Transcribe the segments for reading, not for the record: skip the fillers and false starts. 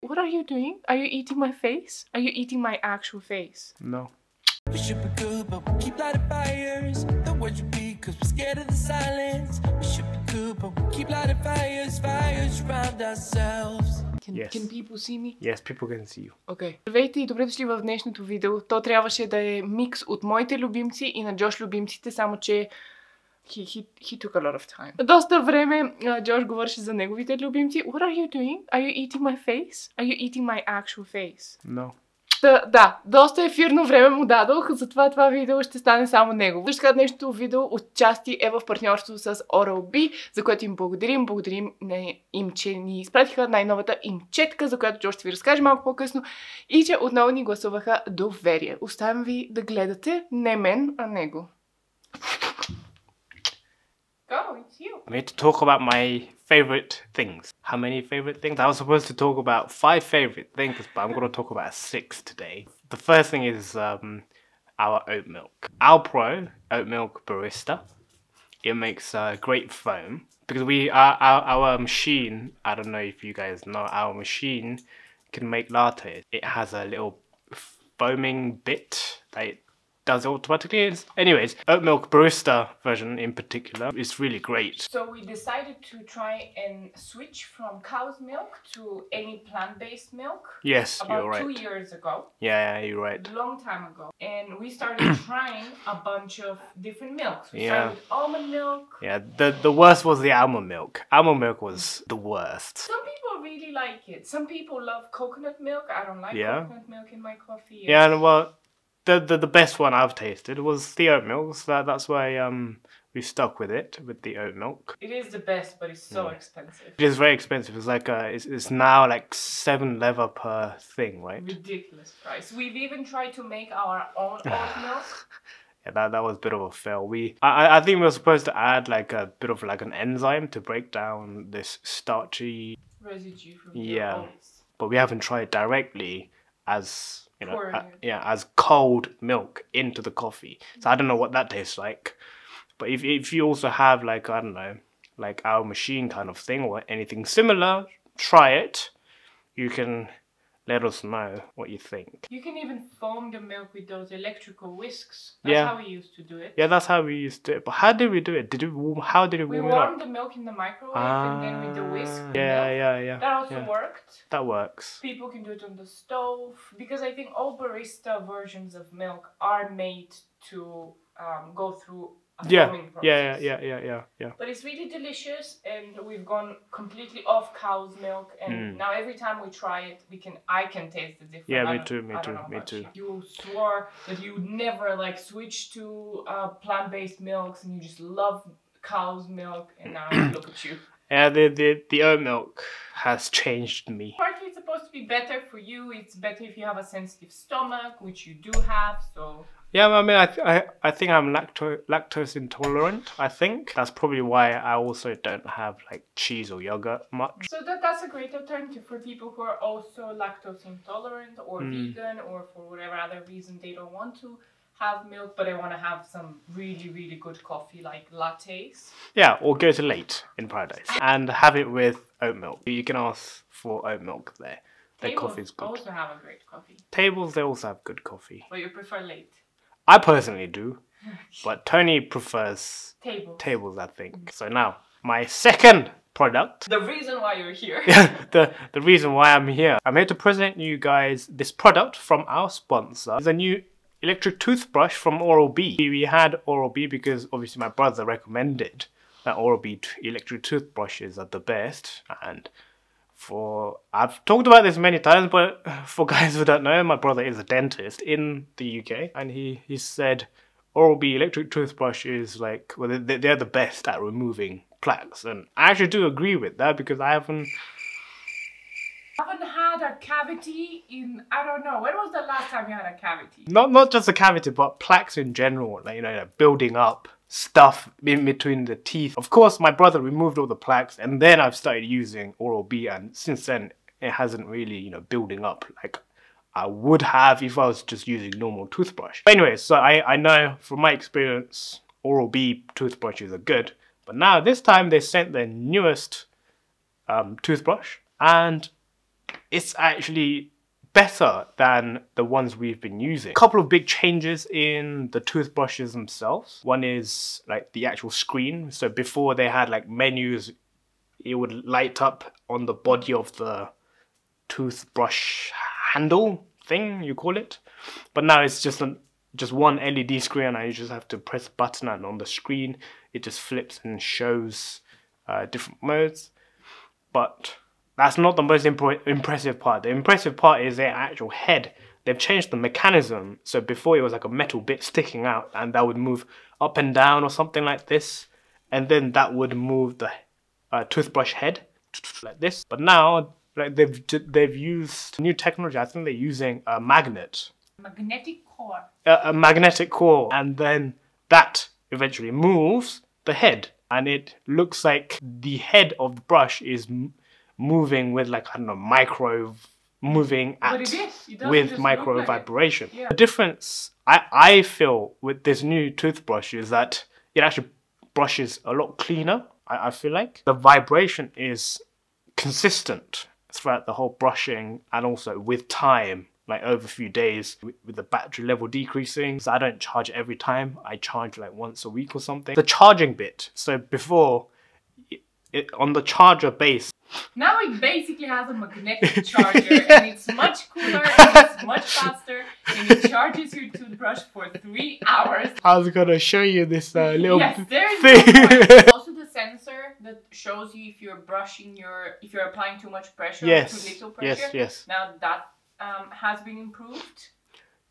What are you doing? Are you eating my face? Are you eating my actual face? No. We should be good, but we keep lighting fires. The words repeat, cause we're scared of the silence. We should be good, but we keep lighting fires, fires around ourselves. Can people see me? Yes, people can see you. Okay. Здравейте и добре дошли в днешното видео. То трябваше да е микс от моите любимци и на Джош любимците, само че he took a lot of time. Доста време Джош говореше за неговите любимци. What are you doing? Are you eating my face? Are you eating my actual face? No. Да, доста ефирно време му дадох, затова това видео ще стане само негово. Също така днешното видео отчасти е в партньорство с Oral-B, за което им благодарим. Благодарим им, че ни изпратиха най-новата им четка, за която Джош ще ви разкаже малко по-късно, и че отново ни гласуваха доверие. Оставям ви да гледате не мен, а него. Go, it's you. I need to talk about my favorite things. How many favorite things? I was supposed to talk about 5 favorite things, but I'm going to talk about 6 today. The first thing is our oat milk. Alpro oat milk barista. It makes great foam because our machine, I don't know if you guys know, our machine can make lattes. It has a little foaming bit that it does it automatically. Anyways, oat milk barista version in particular is really great. So we decided to try and switch from cow's milk to any plant-based milk. Yes, you're about right. 2 years ago. Yeah, you're right. A long time ago. And we started trying a bunch of different milks. We started with almond milk. Yeah, the worst was the almond milk. Almond milk was the worst. Some people really like it. Some people love coconut milk. I don't like coconut milk in my coffee. Yeah, and well, the best one I've tasted was the oat milk. So that's why we stuck with it, with the oat milk. It is the best, but it's so expensive. It is very expensive. It's like it's now like $7 per thing, right? Ridiculous price. We've even tried to make our own oat milk. Yeah, that was a bit of a fail. I think we were supposed to add like a bit of like an enzyme to break down this starchy residue from the oats. But we haven't tried directly as as cold milk into the coffee. So I don't know what that tastes like. But if you also have like, I don't know, like our machine kind of thing or anything similar, try it. You can let us know what you think. You can even foam the milk with those electrical whisks. That's how we used to do it. Yeah, that's how we used to do it. But how did we do it? How did we warm it up? We warmed the milk in the microwave and then with the whisk. Yeah. That also worked. That works. People can do it on the stove. Because I think all barista versions of milk are made to go through a foaming process. Yeah. But it's really delicious, and we've gone completely off cow's milk, and now every time we try it, I can taste the difference. Yeah, me too. You swore that you would never like switch to plant-based milks, and you just love cow's milk, and now look at you. Yeah, the oat milk has changed me. Partly it's supposed to be better for you. It's better if you have a sensitive stomach, which you do have, so... Yeah, I mean, I think I'm lactose intolerant, I think. That's probably why I also don't have, like, cheese or yogurt much. So that's a great alternative for people who are also lactose intolerant or vegan, or for whatever other reason they don't want to have milk, but I want to have some really, really good coffee, like lattes. Yeah, or go to Late in Paradise and have it with oat milk. You can ask for oat milk there. Their coffee's good. Also have a great coffee. Tables, they also have good coffee. But you prefer Late? I personally do, but Tony prefers tables, I think. So now, my second product. The reason why you're here. the reason why I'm here. I'm here to present you guys this product from our sponsor. It's a new electric toothbrush from Oral-B. We had Oral-B because obviously my brother recommended that Oral-B electric toothbrushes are the best, and I've talked about this many times, but for guys who don't know, my brother is a dentist in the UK, and he said Oral-B electric toothbrush is like, well, they're the best at removing plaques, and I actually do agree with that because I haven't had a cavity in, I don't know, when was the last time you had a cavity? Not just a cavity, but plaques in general, like, you know, building up stuff in between the teeth. Of course, my brother removed all the plaques, and then I've started using Oral-B, and since then it hasn't really, you know, building up like I would have if I was just using normal toothbrush. But anyway, so I know from my experience Oral-B toothbrushes are good, but now this time they sent their newest toothbrush, and it's actually better than the ones we've been using. A couple of big changes in the toothbrushes themselves. One is like the actual screen. So before they had like menus, it would light up on the body of the toothbrush handle thing, you call it. But now it's just one LED screen, and you just have to press a button, and on the screen it just flips and shows different modes. But that's not the most impressive part. The impressive part is their actual head. They've changed the mechanism. So before it was like a metal bit sticking out, and that would move up and down or something like this, and then that would move the toothbrush head like this. But now, like they've used new technology. I think they're using a magnet. Magnetic core. A magnetic core, and then that eventually moves the head, and it looks like the head of the brush is moving with like, I don't know, with micro vibration. Yeah. The difference I feel with this new toothbrush is that it actually brushes a lot cleaner. I feel like the vibration is consistent throughout the whole brushing, and also with time, like over a few days, with the battery level decreasing. So I don't charge every time. I charge like once a week or something. The charging bit. So before, on the charger base. Now it basically has a magnetic charger, and it's much cooler, and it's much faster, and it charges your toothbrush for 3 hours. I was gonna show you this little thing. Also the sensor that shows you if you're brushing if you're applying too much pressure or too little pressure. Yes. Now that has been improved.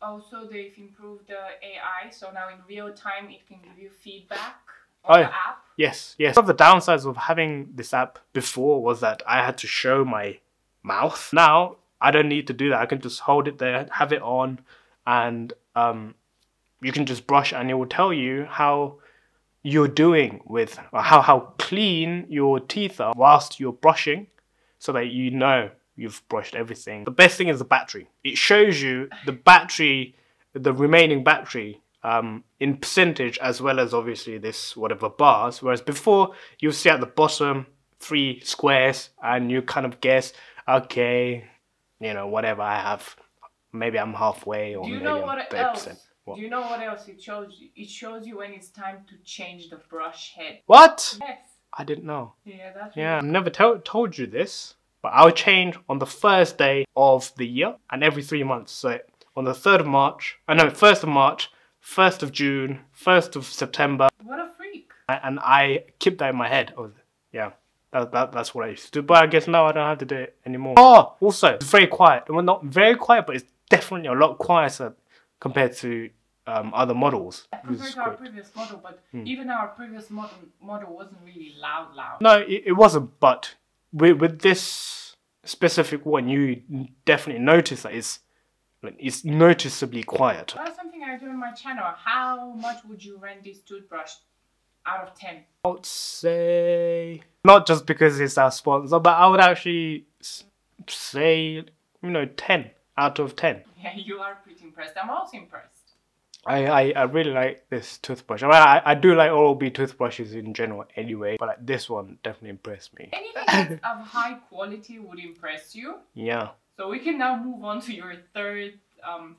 Also, they've improved the AI, so now in real time it can give you feedback on the app. Yes. One of the downsides of having this app before was that I had to show my mouth. Now I don't need to do that. I can just hold it there, have it on, and you can just brush, and it will tell you how you're doing with, or how clean your teeth are whilst you're brushing, so that you know you've brushed everything. The best thing is the battery. It shows you the battery, the remaining battery, in percentage, as well as obviously this whatever bars. Whereas before, you'll see at the bottom 3 squares, and you kind of guess, okay, you know, whatever I have, maybe I'm halfway, or maybe I'm 30%. Do you know what else it shows you? It shows you when it's time to change the brush head. What? Yes. I didn't know. Yeah, that's really I've never told you this, but I'll change on the first day of the year, and every 3 months. So on the 3rd of March, 1st of March, 1st of June, 1st of September. What a freak. And I keep that in my head. Oh, yeah, that's what I used to do. But I guess now I don't have to do it anymore. Oh, also, it's very quiet. Well, not very quiet, but it's definitely a lot quieter compared to other models. Compared to our previous model, but even our previous model wasn't really loud. No, it wasn't, but with this specific one, you definitely notice that it's noticeably quiet. That's something I do on my channel. How much would you rate this toothbrush out of 10? I would say, not just because it's our sponsor, but I would actually say, 10 out of 10. Yeah, you are pretty impressed. I'm also impressed. I really like this toothbrush. I mean, I do like Oral-B toothbrushes in general anyway, but like this one definitely impressed me. Anything that's of high quality would impress you. Yeah. So we can now move on to your third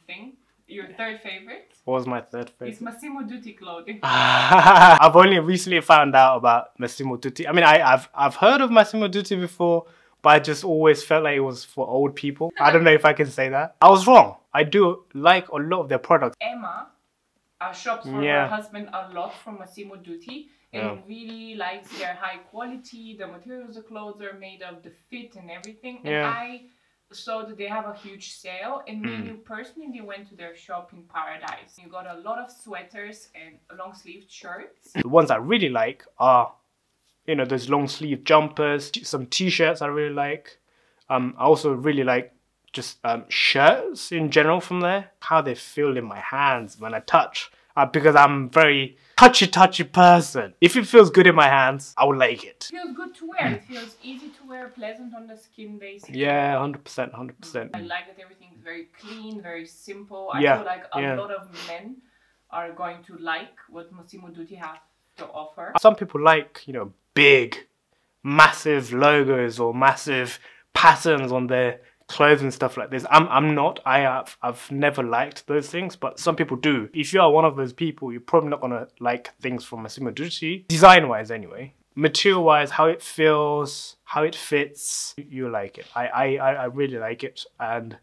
thing. Your third favorite. What was my third favorite? It's Massimo Dutti clothing. I've only recently found out about Massimo Dutti. I mean, I've heard of Massimo Dutti before, but I just always felt like it was for old people. I don't know if I can say that. I was wrong. I do like a lot of their products. Emma shops for her husband a lot from Massimo Dutti, and really likes their high quality, the materials the clothes are made of, the fit and everything. And I saw that they have a huge sale, and me and you personally went to their shop in Paradise. You got a lot of sweaters and long sleeved shirts. The ones I really like are, those long sleeve jumpers, some t-shirts I really like. I also really like just shirts in general from there. How they feel in my hands when I touch. Because I'm very touchy person. If it feels good in my hands, I would like it. It feels good to wear. It feels easy to wear, pleasant on the skin basically. Yeah, 100%. I like that everything is very clean, very simple. I feel like a lot of men are going to like what Massimo Dutti has to offer. Some people like, big, massive logos or massive patterns on their clothes and stuff like this. I'm not. I've never liked those things, but some people do. If you are one of those people, you're probably not gonna like things from Massimo Dutti, design-wise anyway. Material-wise, how it feels, how it fits, you like it. I really like it, and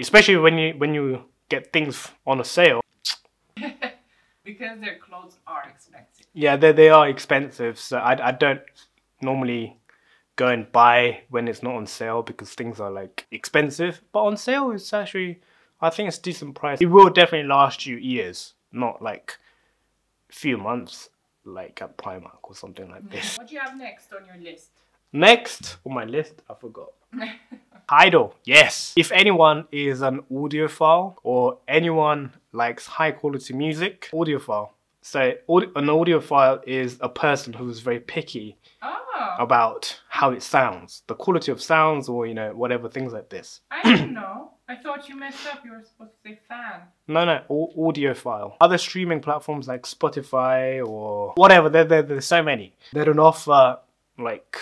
especially when you get things on a sale. Because their clothes are expensive. Yeah, they are expensive, so I don't normally go and buy when it's not on sale because things are like expensive. But on sale, it's actually, I think it's decent price. It will definitely last you years, not like a few months, like at Primark or something like this. What do you have next on your list? Next on my list, I forgot. TIDAL, yes. If anyone is an audiophile or anyone likes high quality music, audiophile. So an audiophile is a person who is very picky about how it sounds, the quality of sounds, or you know, whatever, things like this. I didn't know. I thought you messed up. You were supposed to say fan. No, audiophile. Other streaming platforms like Spotify or whatever, there's so many. They don't offer like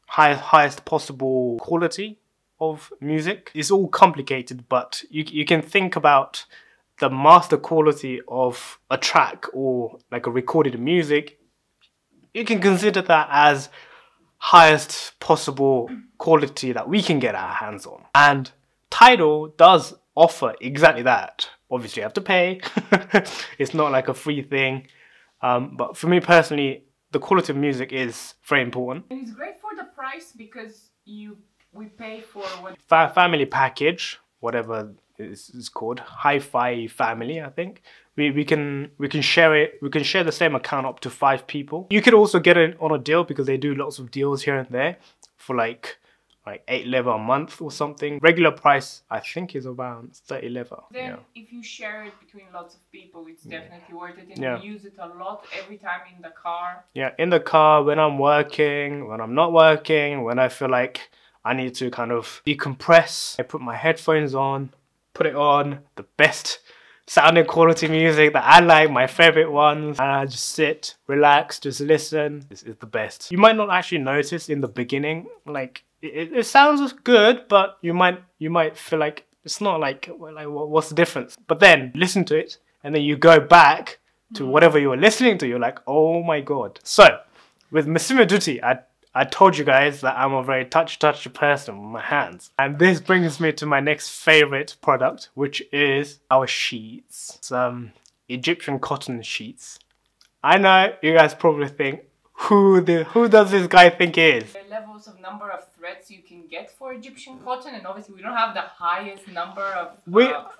highest possible quality of music. It's all complicated, but you can think about the master quality of a track or like a recorded music. You can consider that as highest possible quality that we can get our hands on. And TIDAL does offer exactly that. Obviously you have to pay. It's not like a free thing. But for me personally, the quality of music is very important. And it's great for the price because we pay for what family package, whatever it's called, hi-fi family, I think. We can share it. We can share the same account up to 5 people. You could also get it on a deal because they do lots of deals here and there for like 8 lever a month or something. Regular price I think is around 30 lever. Then if you share it between lots of people, it's definitely worth it, and you use it a lot every time in the car. Yeah, in the car, when I'm working, when I'm not working, when I feel like I need to kind of decompress. I put my headphones on, put it on, the best sounding quality music that I like, my favorite ones, and I just sit, relax, just listen. This is the best. You might not actually notice in the beginning, like it sounds good, but you might feel like it's not like what's the difference? But then listen to it, and then you go back to whatever you were listening to. You're like, oh my god. So with Massimo Dutti, I told you guys that I'm a very touchy person with my hands. And this brings me to my next favorite product, which is our sheets. Some Egyptian cotton sheets. I know you guys probably think, who does this guy think he is? The levels of number of threads you can get for Egyptian cotton, and obviously we don't have the highest number of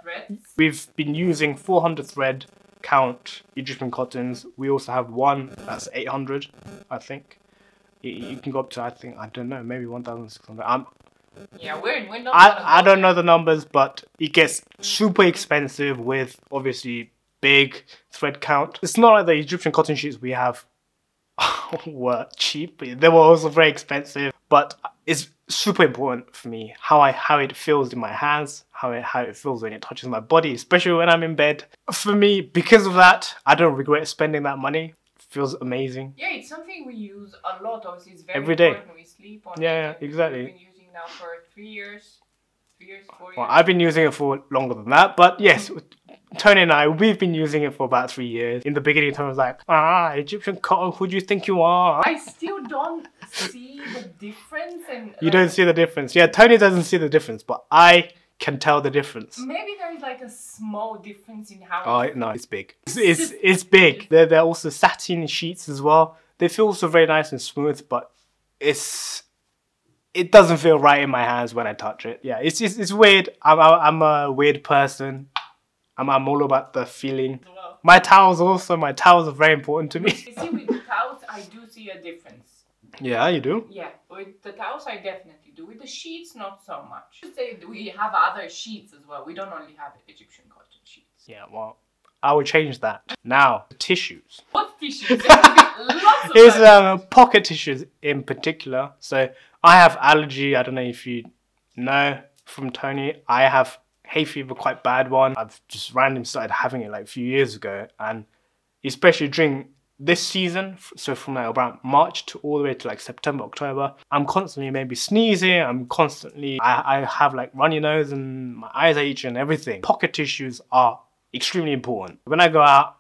threads. We've been using 400 thread count Egyptian cottons. We also have one that's 800, I think. You can go up to, I don't know, maybe 1,600. Yeah, we're not. I don't know the numbers, but it gets super expensive with obviously big thread count. It's not like the Egyptian cotton sheets we have were cheap. They were also very expensive, but it's super important for me how it feels in my hands, how it feels when it touches my body, especially when I'm in bed. For me, because of that, I don't regret spending that money. Feels amazing. Yeah, it's something we use a lot. Obviously, it's very every day. important. We sleep on it. Yeah, exactly. We've been using now for 3 years, 4 years. Well, I've been using it for longer than that, but yes, Tony and I, we've been using it for about 3 years. In the beginning, Tony was like, Egyptian cotton, who do you think you are? I still don't see the difference. And you don't see the difference. Yeah, Tony doesn't see the difference, but I can tell the difference. Maybe there is like a small difference in how. Oh no, it's big. It's big. They're also satin sheets as well. They feel also very nice and smooth, but it doesn't feel right in my hands when I touch it. Yeah, it's weird. I'm a weird person. I'm all about the feeling. Well, my towels are very important to me. You see, with the towels, I do see a difference. Yeah, you do? Yeah, with the towels I definitely do. With the sheets, not so much. I should say we have other sheets as well. We don't only have Egyptian cotton sheets. Yeah, well, I will change that. Now, the tissues. What tissues? Lots of It's pocket tissues in particular. So I have allergy. I don't know if you know from Tony. I have hay fever, quite bad one. I've just randomly started having it like a few years ago, and especially during this season, so from like around March to all the way to like September, October, I'm constantly maybe sneezing, I have like runny nose and my eyes are itching and everything. Pocket tissues are extremely important. When I go out,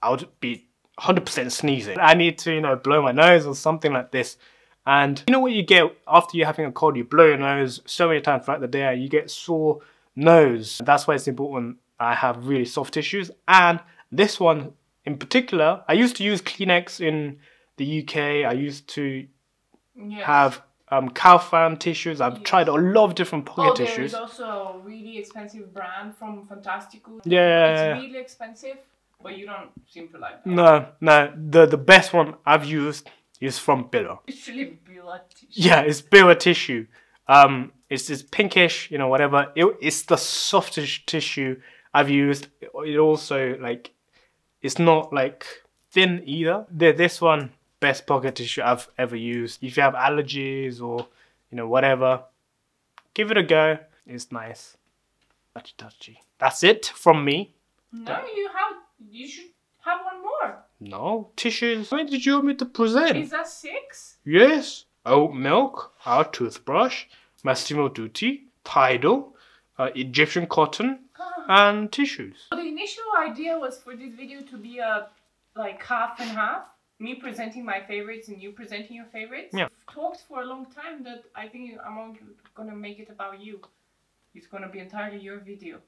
I would be 100% sneezing. I need to, you know, blow my nose or something like this. And you know what you get after you're having a cold? You blow your nose so many times throughout the day and you get sore nose. That's why it's important I have really soft tissues. And this one in particular, I used to use Kleenex in the UK. I used to have cow farm tissues. I've tried a lot of different pocket tissues. There is also a really expensive brand from Fantastico. Yeah. It's really expensive, but you don't seem to like that. No. The best one I've used is from Belo. Literally Belo tissue. Yeah, it's Belo tissue. It's this pinkish, you know, whatever. It's the softest tissue I've used. It also, like, it's not like thin either. This one, best pocket tissue I've ever used. If you have allergies or, you know, whatever, give it a go. It's nice. Touchy. That's it from me. No, you should have one more. No, tissues. When did you want me to present? Is that 6? Yes. Oat milk, our toothbrush, Massimo Dutti, TIDAL, Egyptian cotton, and tissues. So the initial idea was for this video to be like half and half. Me presenting my favorites and you presenting your favorites. Yeah. We've talked for a long time that I think I'm only gonna make it about you. It's gonna be entirely your video.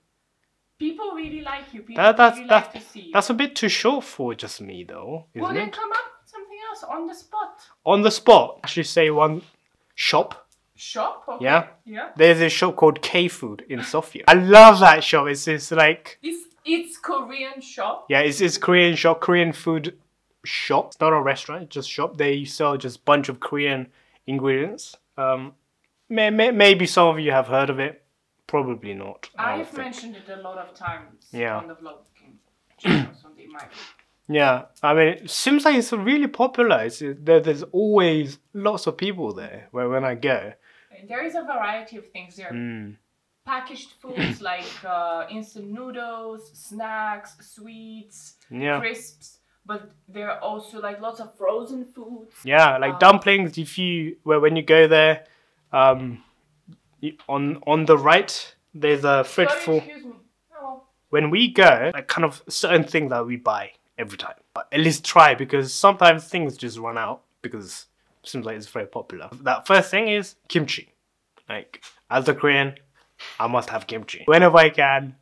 People really like you. People really like to see you. That's a bit too short for just me though, isn't well, then it? come up with something else on the spot. On the spot. Actually say one shop. Shop? Okay. Yeah. There's a shop called K-Food in Sofia. I love that shop. It's like... It's Korean shop? Yeah, it's Korean shop, Korean food shop. It's not a restaurant, it's just shop. They sell just a bunch of Korean ingredients. Maybe some of you have heard of it. Probably not. I've mentioned it a lot of times on the vlogging channel, so they might. Yeah, I mean, it seems like it's really popular. There's always lots of people there when I go. There is a variety of things there. Packaged foods like instant noodles, snacks, sweets, crisps. But there are also like lots of frozen foods. Yeah, like dumplings. When you go there, on the right, there's a fridge full. Excuse me. Oh. When we go, like kind of certain things that we buy every time. At least try, because sometimes things just run out because it seems like it's very popular. That first thing is kimchi. Like, as a Korean, I must have kimchi. Whenever I can,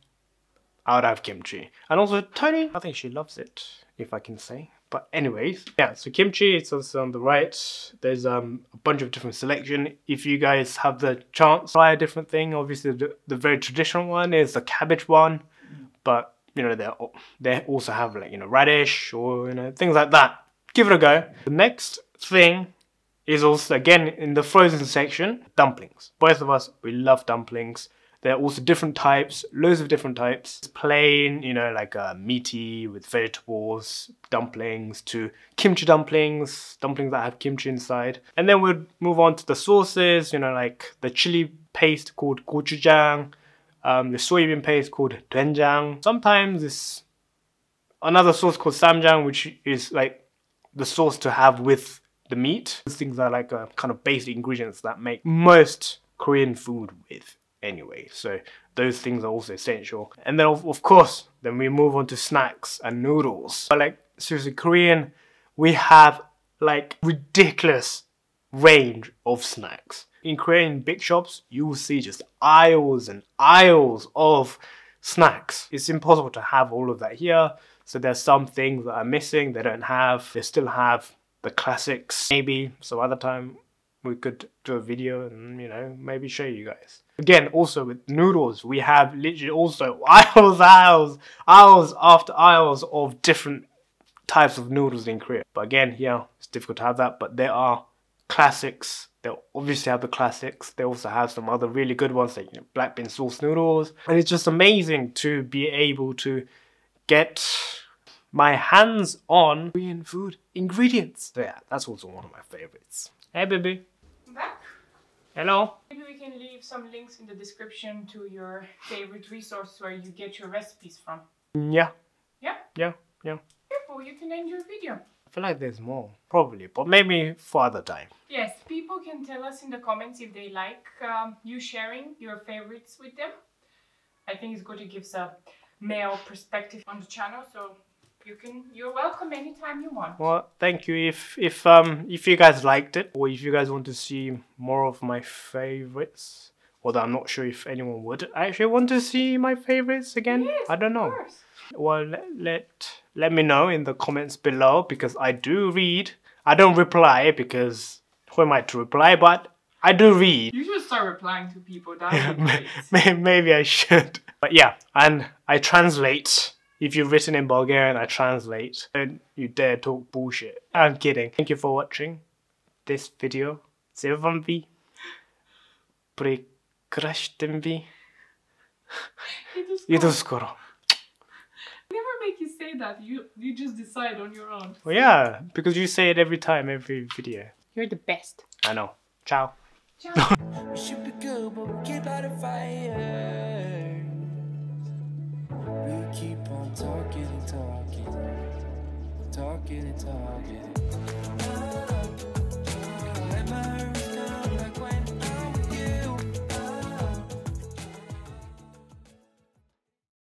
I would have kimchi. And also Tony, I think she loves it, if I can say. But anyways, yeah, so kimchi, it's also on the right. There's a bunch of different selection. If you guys have the chance, try a different thing. Obviously, the very traditional one is the cabbage one. But, you know, they also have, like, you know, radish or, you know, things like that. Give it a go. The next thing is also, again, in the frozen section, dumplings. Both of us, we love dumplings. There are also different types, loads of different types. It's plain, you know, like meaty with vegetables, dumplings, to kimchi dumplings, dumplings that have kimchi inside. And then we'll move on to the sauces, you know, like the chili paste called gochujang, the soybean paste called doenjang. Sometimes it's another sauce called samjang, which is like the sauce to have with the meat. These things are like a kind of basic ingredients that make most Korean food with. Anyway, so those things are also essential. And then of course, then we move on to snacks and noodles. But like, seriously, Korean, we have like ridiculous range of snacks. In Korean big shops, you will see just aisles and aisles of snacks. It's impossible to have all of that here. So there's some things that are missing, they don't have. They still have the classics. Maybe some other time we could do a video and, you know, maybe show you guys. Again, also with noodles, we have literally also aisles after aisles of different types of noodles in Korea. But again, here, it's difficult to have that, but there are classics. They'll obviously have the classics. They also have some other really good ones, like, you know, black bean sauce noodles. And it's just amazing to be able to get my hands on Korean food ingredients. So yeah, that's also one of my favorites. Hey, baby. Back. Hello. Maybe we can leave some links in the description to your favorite resources where you get your recipes from. Yeah. Yeah? Yeah. Careful, you can end your video. feel like there's more, probably, but maybe for other time. Yes, people can tell us in the comments if they like you sharing your favorites with them. I think it's good to give a male perspective on the channel, so you're welcome anytime you want. Well, thank you. If you guys liked it, or if you guys want to see more of my favorites, although I'm not sure if anyone would actually want to see my favorites again. Yes, I don't know. of course. Well, let me know in the comments below, because I do read. I don't reply because who am I to reply, but I do read. You should start replying to people. That would be great. Maybe I should. But yeah, and I translate. If you've written in Bulgarian, I translate. Don't you dare talk bullshit. I'm kidding. Thank you for watching this video. Zevambi. Prekrashtembi. И до скоро. Never make you say that. You just decide on your own. Well, yeah, because you say it every time, every video. You're the best. I know. Ciao. Ciao. We should be good, but we keep lighting fires. We keep on talking and talking, talking and talking.